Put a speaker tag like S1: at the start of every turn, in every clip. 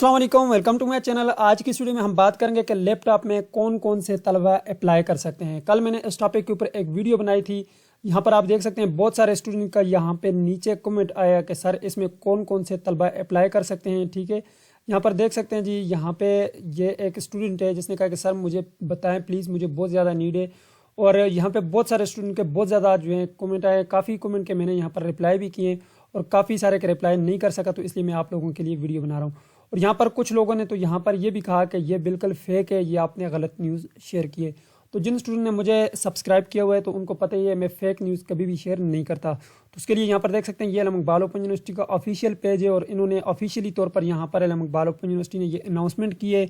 S1: अस्सलाम वालेकुम, welcome to my channel. आज की इस वीडियो में हम बात करेंगे कि लैपटॉप में कौन कौन से तलबा अप्लाई कर सकते हैं। कल मैंने इस टॉपिक के ऊपर एक वीडियो बनाई थी। यहाँ पर आप देख सकते हैं बहुत सारे स्टूडेंट का यहाँ पे नीचे कमेंट आया कि सर इसमें कौन कौन से तलबा अप्लाई कर सकते हैं। ठीक है, यहाँ पर देख सकते हैं जी, यहाँ पे ये एक स्टूडेंट है जिसने कहा कि सर मुझे बताएं प्लीज़, मुझे बहुत ज़्यादा नीड है। और यहाँ पे बहुत सारे स्टूडेंट के बहुत ज़्यादा जो है कमेंट आए, काफ़ी कमेंट के मैंने यहाँ पर रिप्लाई भी किए और काफ़ी सारे के रिप्लाई नहीं कर सका, तो इसलिए मैं आप लोगों के लिए वीडियो बना रहा हूँ। और यहाँ पर कुछ लोगों ने तो यहाँ पर ये भी कहा कि ये बिल्कुल फेक है, ये आपने गलत न्यूज़ शेयर की है। तो जिन स्टूडेंट ने मुझे सब्सक्राइब किया हुआ है तो उनको पता ही है मैं फेक न्यूज़ कभी भी शेयर नहीं करता। तो उसके लिए यहाँ पर देख सकते हैं ये अल मकबाल ओपन यूनिवर्सिटी का ऑफिशियल पेज है और इन्होंने ऑफिशियली तौर पर यहाँ पर अल मकबाल ओपन यूनिवर्सिटी ने ये अनाउंसमेंट की है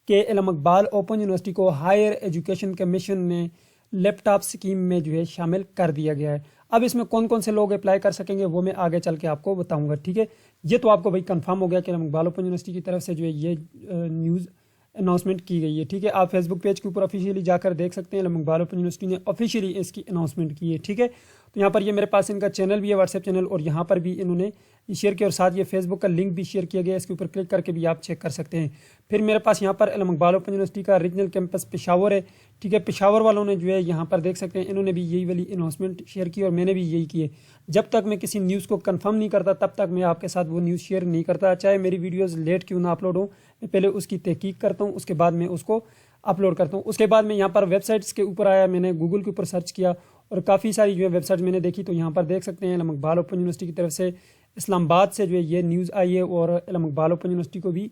S1: कि अल मकबाल ओपन यूनिवर्सिटी को हायर एजुकेशन कमीशन ने लैपटॉप स्कीम में जो है शामिल कर दिया गया है। अब इसमें कौन कौन से लोग अप्लाई कर सकेंगे वो मैं आगे चल के आपको बताऊंगा। ठीक है, ये तो आपको भाई कंफर्म हो गया कि मकबाल ओपन यूनिवर्सिटी की तरफ से जो है ये न्यूज़ अनाउंसमेंट की गई है। ठीक है, आप फेसबुक पेज के ऊपर ऑफिशियली जाकर देख सकते हैं मकबाल ओपन यूनिवर्सिटी ने ऑफिशियली इसकी अनाउंसमेंट की है। ठीक है, तो यहाँ पर ये मेरे पास इनका चैनल भी है, व्हाट्सएप चैनल, और यहाँ पर भी इन्होंने शेयर किया और साथ ये फेसबुक का लिंक भी शेयर किया गया है। इसके ऊपर क्लिक करके भी आप चेक कर सकते हैं। फिर मेरे पास यहाँ पर मकबाल ओपन यूनिवर्सिटी का रीजनल कैंपस पेशावर है। ठीक है, पेशावर वालों ने जो है यहाँ पर देख सकते हैं इन्होंने भी यही वाली अनाउंसमेंट शेयर की और मैंने भी यही की है। जब तक मैं किसी न्यूज़ को कंफर्म नहीं करता तब तक मैं आपके साथ वो न्यूज़ शेयर नहीं करता, चाहे मेरी वीडियोस लेट क्यों ना अपलोड हो। मैं पहले उसकी तहकीक करता हूँ, उसके बाद मैं उसको अपलोड करता हूँ। उसके बाद मैं यहाँ पर वेबसाइट्स के ऊपर आया, मैंने गूगल के ऊपर सर्च किया और काफ़ी सारी जो है वेबसाइट मैंने देखी। तो यहाँ पर देख सकते हैं मकबाल ओपन यूनिवर्सिटी की तरफ से इस्लामाबाद से जो है ये न्यूज़ आई है और मकबाल ओपन यूनिवर्सिटी को भी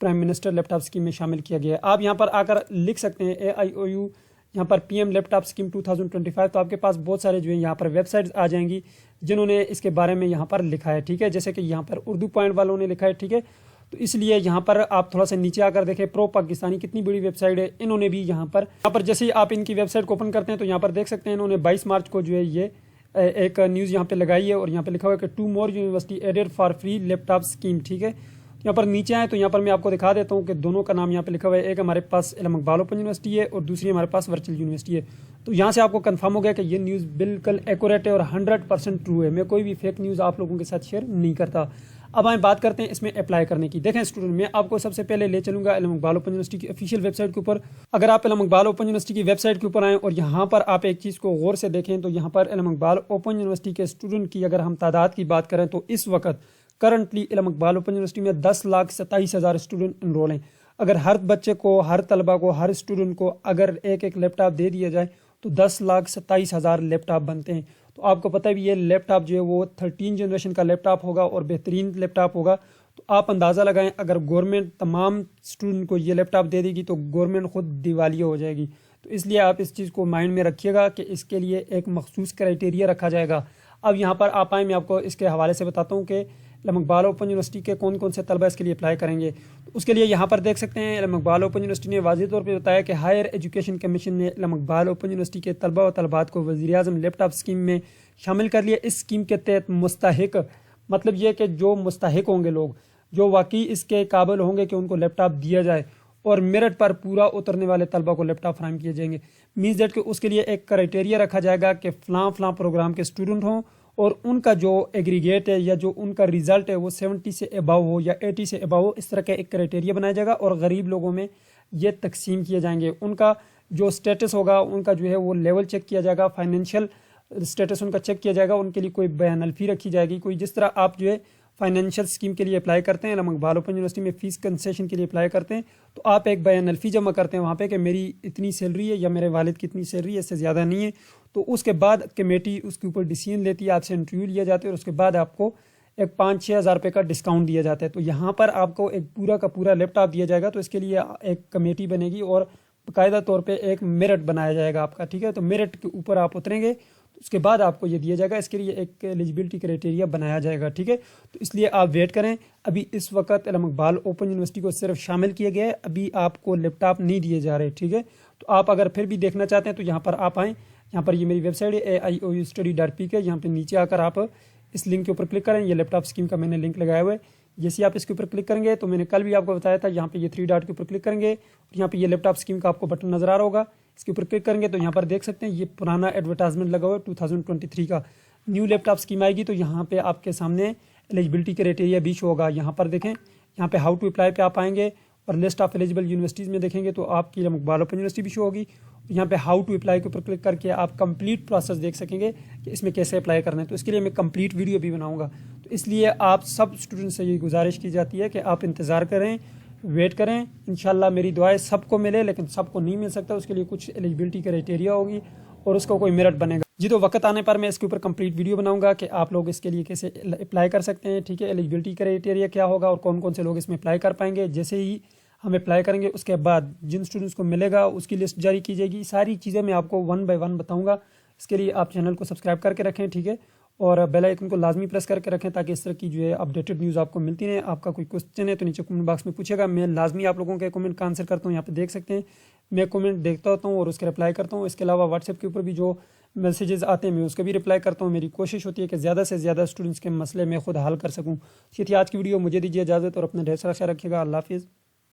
S1: प्राइम मिनिस्टर लैपटॉप स्कीम में शामिल किया गया है। आप यहाँ पर आकर लिख सकते हैं AIOU यहाँ पर PM लैपटॉप स्कीम 2025, तो आपके पास बहुत सारे जो है यहाँ पर वेबसाइट्स आ जाएंगी जिन्होंने इसके बारे में यहाँ पर लिखा है। ठीक है, जैसे कि यहाँ पर उर्दू पॉइंट वालों ने लिखा है। ठीक है, तो इसलिए यहाँ पर आप थोड़ा सा नीचे आकर देखें, प्रो पाकिस्तानी कितनी बड़ी वेबसाइट है, इन्होंने भी यहाँ पर जैसे ही आप इनकी वेबसाइट को ओपन करते हैं तो यहाँ पर देख सकते हैं इन्होंने 22 मार्च को जो है ये एक न्यूज़ यहाँ पे लगाई है और यहाँ पे लिखा हुआ है कि 2 more university aided for free laptop scheme. ठीक है, यहाँ पर नीचे आए तो यहाँ पर मैं आपको दिखा देता हूँ कि दोनों का नाम यहाँ पे लिखा हुआ है। एक हमारे पास मकबाल ओपन यूनिवर्सिटी है और दूसरी हमारे पास वर्चुअल यूनिवर्सिटी है। तो यहाँ से आपको कंफर्म हो गया कि ये न्यूज़ बिल्कुल एक्यूरेट है और 100% ट्रू है। मैं कोई भी फेक न्यूज़ आप लोगों के साथ शेयर नहीं करता। अब आए बात करते हैं इसमें अप्लाई करने की। देखें स्टूडेंट, मैं आपको सबसे पहले ले चलूंगा मकबाल ओपन यूनिवर्सिटी की ऑफिशियल वेबसाइट के ऊपर। अगर आप मकबाल ओपन यूनिवर्सिटी की वेबसाइट के ऊपर आएँ और यहाँ पर आप एक चीज़ को गौर से देखें तो यहाँ पर मकबाल ओपन यूनिवर्सिटी के स्टूडेंट की अगर हम तादाद की बात करें तो इस वक्त करंटली मकबाल ओपन यूनिवर्सिटी में 10,27,000 स्टूडेंट इनरोल हैं। अगर हर बच्चे को, हर तलबा को, हर स्टूडेंट को अगर एक एक लैपटॉप दे दिया जाए तो 10,27,000 लैपटॉप बनते हैं। तो आपको पता भी ये लैपटॉप जो है वो 13 जनरेशन का लैपटॉप होगा और बेहतरीन लैपटॉप होगा। तो आप अंदाज़ा लगाएं, अगर गवर्नमेंट तमाम स्टूडेंट को ये लैपटॉप दे देगी तो गवर्नमेंट खुद दिवालिया हो जाएगी। तो इसलिए आप इस चीज़ को माइंड में रखिएगा कि इसके लिए एक मखसूस क्राइटेरिया रखा जाएगा। अब यहाँ पर आप आए, मैं आपको इसके हवाले से बताता हूँ कि मकबाल ओपन यूनिवर्सिटी के कौन कौन से तलबा इसके लिए अप्लाई करेंगे। तो उसके लिए यहाँ पर देख सकते हैं मकबाल ओपन यूनिवर्सिटी ने वाज़ेह तौर पे बताया कि हायर एजुकेशन कमीशन ने मकबाल ओपन यूनिवर्सिटी के तलबा व तलबात को वज़ीर आज़म लैपटॉप स्कीम में शामिल कर लिया। इस स्कीम के तहत मुस्तहिक, मतलब ये कि जो मुस्तहिक होंगे लोग, जो वाकई इसके काबिल होंगे कि उनको लैपटॉप दिया जाए और मेरिट पर पूरा उतरने वाले तलबा को लैपटॉप फराहम किए जाएंगे। मीन्स दैट कि उसके लिए एक क्राइटेरिया रखा जाएगा कि फ़लाँ प्रोग्राम के स्टूडेंट हों और उनका जो एग्रीगेट है या जो उनका रिजल्ट है वो 70 से अबव हो या 80 से अबव हो। इस तरह का एक क्राइटेरिया बनाया जाएगा और गरीब लोगों में ये तकसीम किए जाएंगे। उनका जो स्टेटस होगा, उनका जो है वो लेवल चेक किया जाएगा, फाइनेंशियल स्टेटस उनका चेक किया जाएगा, उनके लिए कोई बयान फी रखी जाएगी। कोई जिस तरह आप जो है फाइनेंशियल स्कीम के लिए अप्लाई करते हैं, मकबाल ओपन यूनिवर्सिटी में फ़ीस कंसेशन के लिए अप्लाई करते हैं, तो आप एक बयान फ़ी जमा करते हैं वहाँ पे कि मेरी इतनी सैलरी है या मेरे वालिद की इतनी सैलरी है, इससे ज़्यादा नहीं है। तो उसके बाद कमेटी उसके ऊपर डिसीजन लेती है, आपसे इंटरव्यू लिया जाता है और उसके बाद आपको एक 5-6 हज़ार रुपये का डिस्काउंट दिया जाता है। तो यहाँ पर आपको एक पूरा का पूरा लैपटॉप दिया जाएगा। तो इसके लिए एक कमेटी बनेगी और बाकायदा तौर पे एक मेरिट बनाया जाएगा आपका। ठीक है, तो मेरिट के ऊपर आप उतरेंगे तो उसके बाद आपको ये दिया जाएगा। इसके लिए एक एलिजिबिलिटी क्राइटेरिया बनाया जाएगा। ठीक है, तो इसलिए आप वेट करें। अभी इस वक्त मकबाल ओपन यूनिवर्सिटी को सिर्फ शामिल किया गया है, अभी आपको लैपटॉप नहीं दिए जा रहे। ठीक है, तो आप अगर फिर भी देखना चाहते हैं तो यहाँ पर आप आएँ। यहाँ पर ये मेरी वेबसाइट है AIOUstudy.pk है। यहाँ पर नीचे आकर आप इस लिंक के ऊपर क्लिक करें। ये लैपटॉप स्कीम का मैंने लिंक लगाया हुआ है। जैसे आप इसके ऊपर क्लिक करेंगे तो मैंने कल भी आपको बताया था, यहाँ पे ये 3 डॉट के ऊपर क्लिक करेंगे और यहाँ पे ये लैपटॉप स्कीम का आपको बटन नजर आ रहा होगा। इसके ऊपर क्लिक करेंगे तो यहाँ पर देख सकते हैं ये पुराना एडवर्टाइजमेंट लगा हुआ है 2023 का। न्यू लैपटॉप स्कीम आएगी तो यहाँ पे आपके सामने एलिजिबिलिटी क्राइटेरिया भी शो होगा। यहाँ पर देखें यहाँ पे हाउ टू अप्लाई पे आप आएंगे और लिस्ट ऑफ एलिजिबल यूनिवर्सिटीज़ में देखेंगे तो आपकी इकबाल ओपन यूनिवर्सिटी भी शो होगी। यहाँ पे हाउ टू अप्लाई के ऊपर क्लिक करके आप कंप्लीट प्रोसेस देख सकेंगे कि इसमें कैसे अप्लाई करना है। तो इसके लिए मैं कंप्लीट वीडियो भी बनाऊंगा। तो इसलिए आप सब स्टूडेंट से ये गुजारिश की जाती है कि आप इंतज़ार करें, वेट करें। इंशाल्लाह मेरी दुआएं सबको मिले, लेकिन सबको नहीं मिल सकता, उसके लिए कुछ एलिजिबिलिटी क्राइटेरिया होगी और उसका कोई मेरिट बनेगा जी। तो वक्त आने पर मैं इसके ऊपर कंप्लीट वीडियो बनाऊंगा कि आप लोग इसके लिए कैसे अप्लाई कर सकते हैं, ठीक है। एलिजिबिलिटी क्राइटेरिया क्या होगा और कौन कौन से लोग इसमें अप्लाई कर पाएंगे। जैसे ही हम अप्लाई करेंगे उसके बाद जिन स्टूडेंट्स को मिलेगा उसकी लिस्ट जारी की जाएगी। सारी चीज़ें मैं आपको 1 बाय 1 बताऊंगा। इसके लिए आप चैनल को सब्सक्राइब करके रखें, ठीक है, और बेल आइकन को लाजमी प्रेस करके रखें ताकि इस तरह की जो है अपडेटेड न्यूज़ आपको मिलती रहे। आपका कोई क्वेश्चन है तो नीचे कमेंट बॉक्स में पूछेगा, मैं लाजमी आप लोगों के कमेंट का आंसर करता हूँ। यहाँ पे देख सकते हैं मैं कमेंट देखता होता हूँ और उसके रिप्लाई करता हूँ। इसके अलावा व्हाट्सएप के ऊपर भी जो मैसेजेस आते हैं मैं उसका भी रिप्लाई करता हूँ। मेरी कोशिश होती है कि ज़्यादा से ज़्यादा स्टूडेंट्स के मसले मैं खुद हल कर सकूँ। ये थी आज की वीडियो, मुझे दीजिए इजाज़त और अपना ढेर सारा ख्याल रखिएगा। अल्लाह हाफिज़।